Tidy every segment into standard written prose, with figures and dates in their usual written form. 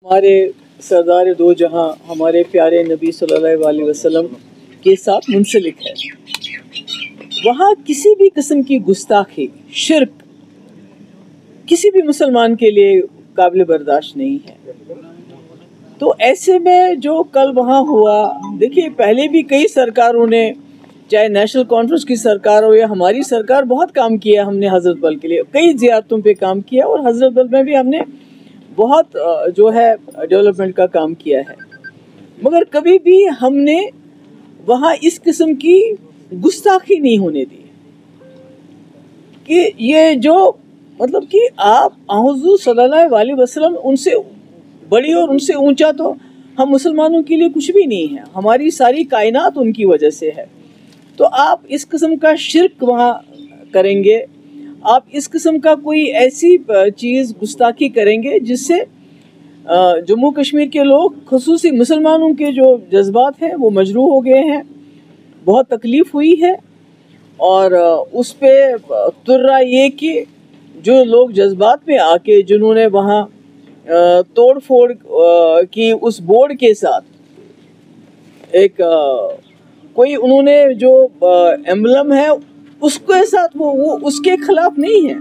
ہمارے سردار دو جہاں ہمارے پیارے نبی صلی اللہ علیہ وسلم کے ساتھ منسلک ہے، وہاں کسی بھی قسم کی گستاخی، شرک کسی بھی مسلمان کے لیے قابل برداشت نہیں ہے۔ تو ایسے میں جو کل وہاں ہوا، دیکھیے پہلے بھی کئی سرکاروں نے، چاہے نیشنل کانفرنس کی سرکار ہو یا ہماری سرکار، بہت کام کیا ہم نے حضرت بل کے لیے، کئی زیارتوں پہ کام کیا، اور حضرت بل میں بھی ہم نے بہت جو ہے ڈیولپمنٹ کا کام کیا ہے، مگر کبھی بھی ہم نے وہاں اس قسم کی گستاخی نہیں ہونے دی کہ یہ جو مطلب کہ آپ حضور صلی اللہ علیہ وسلم ان سے بڑی اور ان سے اونچا تو ہم مسلمانوں کے لیے کچھ بھی نہیں ہے، ہماری ساری کائنات ان کی وجہ سے ہے۔ تو آپ اس قسم کا شرک وہاں کریں گے، آپ اس قسم کا کوئی ایسی چیز گستاخی کریں گے جس سے جموں کشمیر کے لوگ، خصوصی مسلمانوں کے جو جذبات ہیں وہ مجروح ہو گئے ہیں، بہت تکلیف ہوئی ہے، اور اس پہ ترا یہ کہ جو لوگ جذبات میں آ کے جنہوں نے وہاں توڑ پھوڑ کی اس بورڈ کے ساتھ، ایک کوئی انہوں نے جو ایمبلم ہے اس کے ساتھ وہ اس کے خلاف نہیں ہے،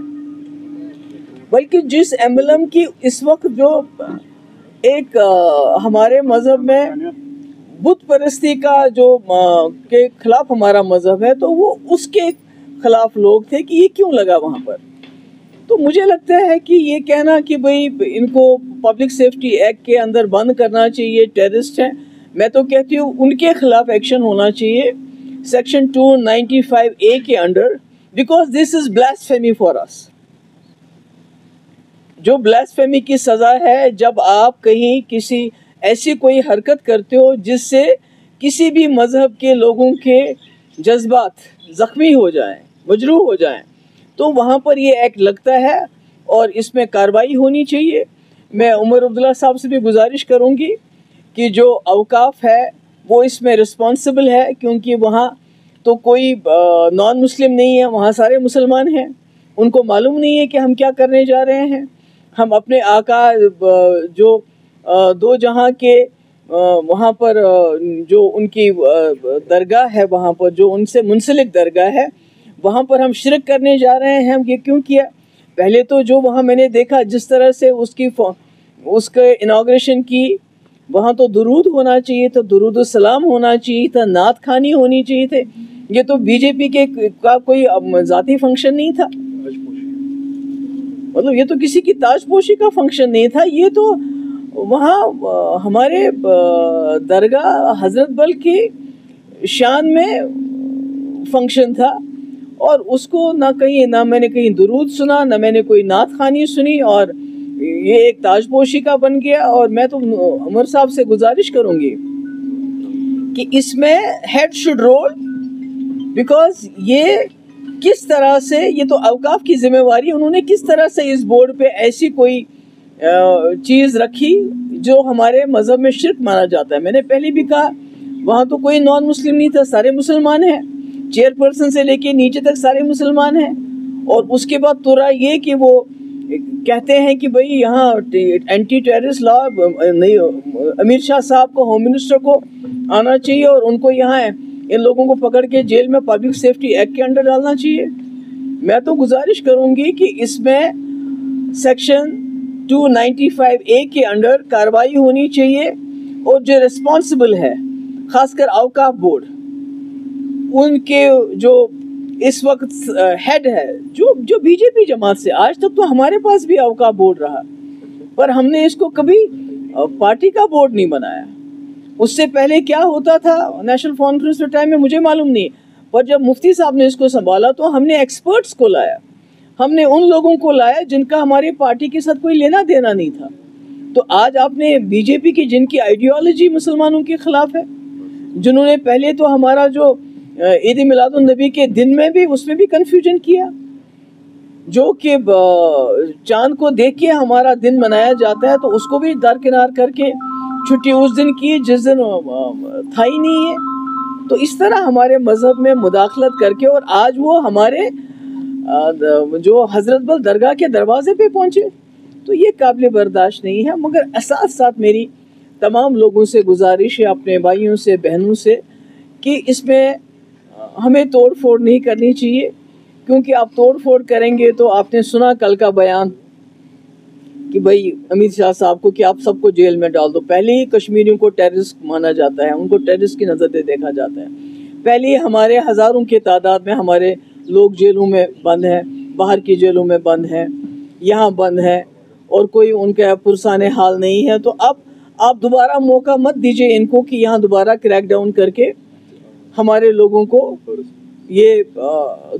بلکہ جس ایمبلم کی اس وقت جو ایک ہمارے مذہب میں بت پرستی کا جو کے خلاف ہمارا مذہب ہے، تو وہ اس کے خلاف لوگ تھے کہ یہ کیوں لگا وہاں پر۔ تو مجھے لگتا ہے کہ یہ کہنا کہ بھئی ان کو پبلک سیفٹی ایکٹ کے اندر بند کرنا چاہیے، ٹیررسٹ ہیں، میں تو کہتی ہوں ان کے خلاف ایکشن ہونا چاہیے سیکشن 295A کے under, because this is blasphemy for us. جو بلاسفیمی کی سزا ہے جب آپ کہیں کسی ایسی کوئی حرکت کرتے ہو جس سے کسی بھی مذہب کے لوگوں کے جذبات زخمی ہو جائیں، مجروح ہو جائیں، تو وہاں پر یہ ایکٹ لگتا ہے اور اس میں کارروائی ہونی چاہیے۔ میں عمر عبداللہ صاحب سے بھی گزارش کروں گی کہ جو اوقاف ہے وہ اس میں رسپانسبل ہے، کیونکہ وہاں تو کوئی نان مسلم نہیں ہے، وہاں سارے مسلمان ہیں، ان کو معلوم نہیں ہے کہ ہم کیا کرنے جا رہے ہیں۔ ہم اپنے آقا جو دو جہاں کے وہاں پر جو ان کی درگاہ ہے، وہاں پر جو ان سے منسلک درگاہ ہے، وہاں پر ہم شرک کرنے جا رہے ہیں۔ ہم یہ کیوں کیا؟ پہلے تو جو وہاں میں نے دیکھا جس طرح سے اس کے انوگریشن کی، وہاں تو درود ہونا چاہیے تھا، درود السلام ہونا چاہیے تھا، نعت خوانی ہونی چاہیے تھے۔ یہ تو بی جے پی کا کوئی ذاتی فنکشن نہیں تھا، مطلب یہ تو کسی کی تاج پوشی کا فنکشن نہیں تھا، یہ تو وہاں ہمارے درگاہ حضرت بل کی شان میں فنکشن تھا، اور اس کو نہ میں نے کہیں درود سنا، نہ میں نے کوئی نعت خوانی سنی، اور یہ ایک تاج پوشی کا بن گیا۔ اور میں تو عمر صاحب سے گزارش کروں گی کہ اس میں ہیڈ شوڈ رول، بیکاز یہ کس طرح سے، یہ تو اوقاف کی ذمہ واری، انہوں نے کس طرح سے اس بورڈ پہ ایسی کوئی چیز رکھی جو ہمارے مذہب میں شرک مانا جاتا ہے۔ میں نے پہلے بھی کہا وہاں تو کوئی نان مسلم نہیں تھا، سارے مسلمان ہیں، چیئر پرسن سے لے کے نیچے تک سارے مسلمان ہیں۔ اور اس کے بعد تو رہا یہ کہ وہ کہتے ہیں کہ بھئی یہاں اینٹی ٹیررسٹ لا نہیں، امیر شاہ صاحب کو، ہوم منسٹر کو آنا چاہیے اور ان کو یہاں ان لوگوں کو پکڑ کے جیل میں پبلک سیفٹی ایکٹ کے انڈر ڈالنا چاہیے۔ میں تو گزارش کروں گی کہ اس میں سیکشن 295A کے انڈر کارروائی ہونی چاہیے، اور جو ریسپانسبل ہے، خاص کر اوقاف بورڈ، ان کے جو اس وقت ہیڈ ہے، جو بی جے پی جماعت سے، آج تک تو ہمارے پاس بھی اوقاف بورڈ رہا، پر ہم نے اس کو کبھی پارٹی کا بورڈ نہیں بنایا۔ اس سے پہلے کیا ہوتا تھا نیشنل کانفرنس کے ٹائم میں مجھے معلوم نہیں، پر جب مفتی صاحب نے اس کو سنبھالا تو ہم نے ایکسپرٹس کو لایا، ہم نے ان لوگوں کو لایا جن کا ہماری پارٹی کے ساتھ کوئی لینا دینا نہیں تھا۔ تو آج آپ نے بی جے پی کی، جن کی آئیڈیالوجی مسلمانوں کے خلاف ہے، جنہوں نے پہلے تو ہمارا جو عید میلاد النبی کے دن میں بھی، اس میں بھی کنفیوژن کیا، جو کہ چاند کو دیکھ کے ہمارا دن منایا جاتا ہے، تو اس کو بھی درکنار کر کے چھٹی اس دن کی جس دن تھا ہی نہیں ہے۔ تو اس طرح ہمارے مذہب میں مداخلت کر کے، اور آج وہ ہمارے جو حضرت بل درگاہ کے دروازے پہ پہنچے، تو یہ قابل برداشت نہیں ہے. مگر ساتھ ساتھ میری تمام لوگوں سے گزارش ہے, اپنے بھائیوں سے بہنوں سے, کہ اس میں ہمیں توڑ پھوڑ نہیں کرنی چاہیے, کیونکہ آپ توڑ پھوڑ کریں گے تو آپ نے سنا کل کا بیان کہ بھائی امت شاہ صاحب کو کہ آپ سب کو جیل میں ڈال دو. پہلے ہی کشمیریوں کو ٹیررسٹ مانا جاتا ہے, ان کو ٹیررسٹ کی نظر سے دیکھا جاتا ہے. پہلے ہی ہمارے ہزاروں کی تعداد میں ہمارے لوگ جیلوں میں بند ہیں, باہر کی جیلوں میں بند ہیں, یہاں بند ہیں, اور کوئی ان کا پرسان حال نہیں ہے. تو اب آپ دوبارہ موقع مت دیجئے ان کو کہ یہاں دوبارہ کریک ڈاؤن کر کے ہمارے لوگوں کو یہ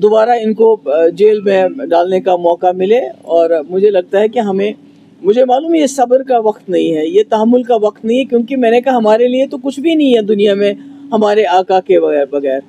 دوبارہ ان کو جیل میں ڈالنے کا موقع ملے. اور مجھے لگتا ہے کہ مجھے معلوم ہے یہ صبر کا وقت نہیں ہے, یہ تحمل کا وقت نہیں ہے, کیونکہ میں نے کہا ہمارے لیے تو کچھ بھی نہیں ہے دنیا میں ہمارے آقا کے بغیر.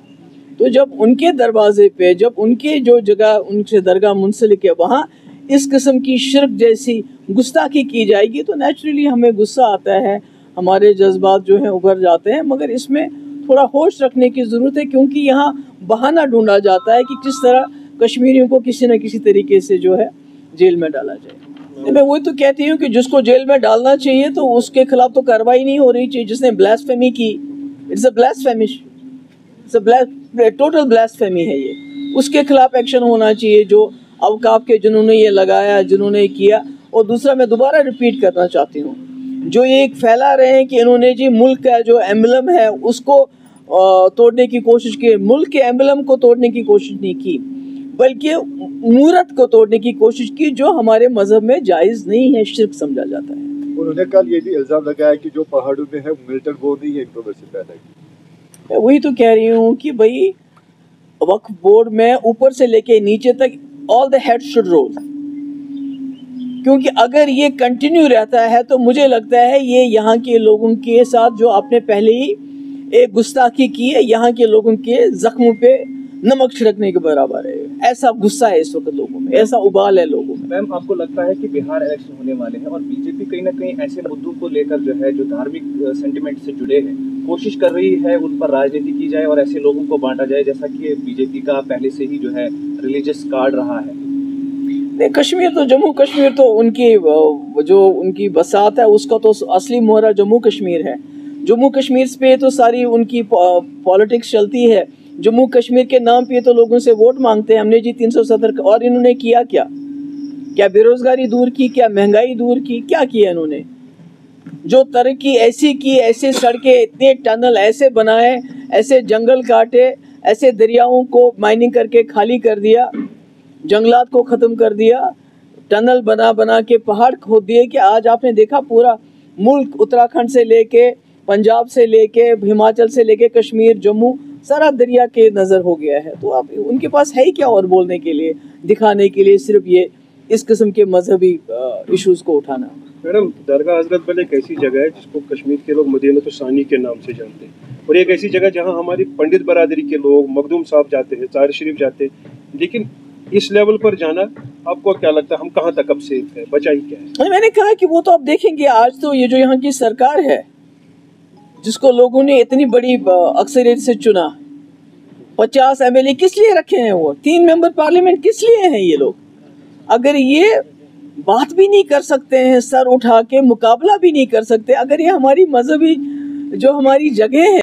تو جب ان کے دروازے پہ, جب ان کی جو جگہ ان سے درگاہ منسلک ہے وہاں اس قسم کی شرک جیسی گستاخی کی جائے گی تو نیچرلی ہمیں غصہ آتا ہے, ہمارے جذبات جو ہیں ابھر جاتے ہیں. مگر اس میں تھوڑا ہوش رکھنے کی ضرورت ہے, کیونکہ یہاں بہانہ ڈھونڈا جاتا ہے کہ کس طرح کشمیریوں کو کسی نہ کسی طریقے سے جو ہے جیل میں ڈالا جائے. میں وہی تو کہتی ہوں کہ جس کو جیل میں ڈالنا چاہیے تو اس کے خلاف تو کارروائی نہیں ہو رہی چاہیے. جس نے بلاسفیمی کی, it's a blasphemy, total blasphemy ہے یہ, اس کے خلاف ایکشن ہونا چاہیے. جو اوقاف کے جنہوں نے یہ لگایا, جنہوں نے کیا. اور دوسرا میں دوبارہ ریپیٹ کرنا چاہتی ہوں, جو یہ پھیلا رہے ہیں کہ انہوں نے جی ملک کا جو ایمبلم ہے اس کو توڑنے کی کوشش کی. ملک کے ایمبلم کو توڑنے کی کوشش نہیں کی, بلکہ مورت کو توڑنے کی کوشش کی, جو ہمارے مذہب میں جائز نہیں ہے, شرک سمجھا جاتا ہے. انہوں نے کل یہ بھی الزام لگایا کہ جو پہاڑوں میں ہے ملٹن وہ نہیں ہے انٹروورسی پیدا کی. میں وہی تو کہہ رہی ہوں کہ بھائی وقف بورڈ میں اوپر سے لے کے نیچے تک all the heads should roll, کیونکہ اگر یہ کنٹینیو رہتا ہے تو مجھے لگتا ہے یہ یہاں کے لوگوں کے ساتھ جو آپ نے پہلے ہی ایک گستاخی کی ہے, یہاں کے لوگوں کے زخموں پہ نمک چھڑکنے کے برابر ہے. ایسا غصہ ہے اس وقت لوگوں میں, ایسا ابال ہے لوگوں میں. میم آپ کو لگتا ہے کہ بہار الیکشن ہونے والے ہیں اور بی جے پی کہیں نہ کہیں ایسے مدعوں کو لے کر جو ہے جو دھارمک سینٹیمنٹ سے جڑے ہیں کوشش کر رہی ہے ان پر راجنیتی کی جائے اور ایسے لوگوں کو بانٹا جائے, جیسا کہ بی جے پی کا پہلے سے ہی جو ہے ریلیجس کارڈ رہا ہے؟ نہیں, کشمیر تو جموں کشمیر تو ان کی جو ان کی بساط ہے اس کا تو اصلی مہرہ جموں کشمیر ہے. جموں کشمیر پہ تو ساری ان کی پالیٹکس چلتی ہے. جموں کشمیر کے نام پہ تو لوگوں سے ووٹ مانگتے ہیں, ہم نے جی 370, اور انہوں نے کیا بے روزگاری دور کی, کیا مہنگائی دور کی, کیا کیا انہوں نے؟ جو ترقی ایسی کی, ایسے سڑکیں, اتنے ٹنل ایسے بنائے, ایسے جنگل کاٹے, ایسے دریاؤں کو مائننگ کر کے خالی کر دیا, جنگلات کو ختم کر دیا, ٹنل بنا کے پہاڑ کھود دیے کہ آج آپ نے دیکھا پورا ملک اتراکھنڈ سے لے کے پنجاب سے لے کے ہماچل سے لے کے کشمیر, جموں, سارا دریا کے نظر ہو گیا ہے. تو اب ان کے پاس ہے ہی کیا اور بولنے کے لیے, دکھانے کے لیے, صرف یہ اس قسم کے مذہبی ایشوز کو اٹھانا. میڈم, درگاہ حضرت بل ایک ایسی جگہ ہے جس کو کشمیر کے لوگ مدینہ الثانی کے نام سے جانتے ہیں, اور ایک ایسی جگہ جہاں ہماری پنڈت برادری کے لوگ, مخدوم صاحب جاتے ہیں, طاہر شریف جاتے ہیں, لیکن اس لیول پر جانا آپ کو کیا لگتا ہے ہم کہاں تک اب سیف ہے, بچائی کیا ہے؟ میں نے کہا کہ وہ تو آپ دیکھیں گے. آج تو یہ جو یہاں کی سرکار ہے جس کو لوگوں نے اتنی بڑی اکثریت سے چنا, 50 MLA کس لیے رکھے ہیں, وہ 3 ممبر پارلیمنٹ کس لیے ہیں یہ لوگ؟ اگر یہ بات بھی نہیں کر سکتے ہیں, سر اٹھا کے مقابلہ بھی نہیں کر سکتے, اگر یہ ہماری مذہبی جو ہماری جگہ ہے